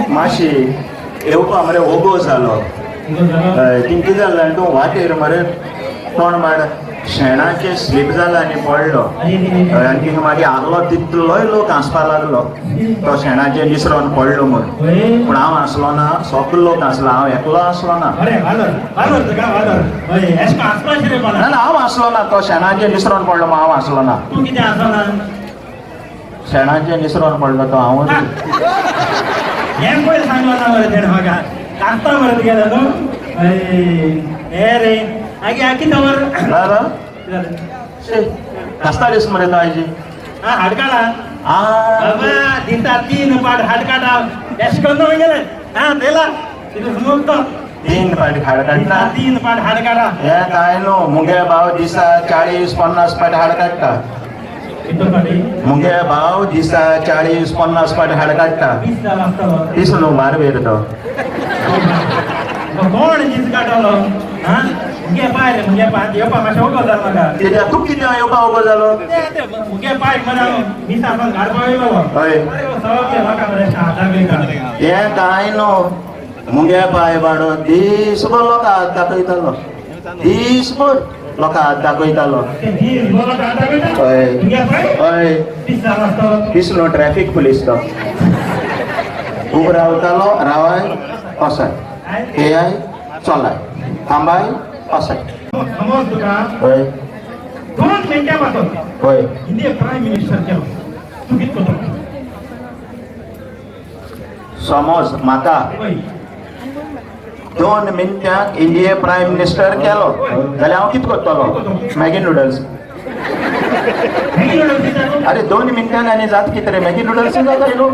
माशी येवपा मरे ओगो जालो तिंग कितें जालें तूं वाटेर मरे कोण मार शेणाचे स्लीप जाला आनी पडलो आनी तिंगा मागीर आगलो तितलोय लोक हांसपा लागलो तो शेणाचे निसरोन पडलो म्हणून पूण हांव हांसलो ना सगळे लोक हांसलो हांव एकलो हांसलो ना ना हांव हांसलो ना तो शेणाचे निसरोन पडलो म्हणून हांव हांसलो ना शेणाचे निसरोन पडलो तो हांव हें पळय सांगलो ना मरे तेणें म्हाका कास्ता मरे गेलो न्हू हे रे आगे कितें मरे कास्ता दीस मरे तो आयजी हाड काडा बाबा दिता 3 पाट हाड काडा एश करून गेले दिला तितून समजतो 3 पाट हाड काडटा 3 पाट हाड काडा हे काय न्हू मुगे भाव दिसा 40-50 पाट हाड काडटा मुगे भाव दिसा 40-50 पाट हाड काडटा तीस न्हू मारवेर तो कोण दीस काडलो मुगे पाय येवपा मातशें ओगो जालो म्हाका कित्याक तूं कितें येवपा ओगो जालो मुगे पाय मरे दिसा पण काडपा येयलो हय सगळे म्हाका मरे शाळा हे काय न्हू मुगे पाय वाडो दिसभर लोकां हात दाखयतालो दिसभर लोकां हात दाखयतालो हय हय तीस न्हू ट्रॅफीक पुलीस तो खूब रावतालो रावाय वसाय येयाय चलाय थांबाय वसाय समज तुका हय 2 मिनटां पासून हय इंडिया प्रायम मिनिस्टर केलो तूं कितें करतलो समज म्हाका 2 मिनटांक इंडिये प्रायम मिनिस्टर केलो जाल्यार हांव कितें करतलो मॅगी नूडल्स अरे 2 मिनटांक आनी जाता कितें रे मॅगी नूडल्स जाता न्हू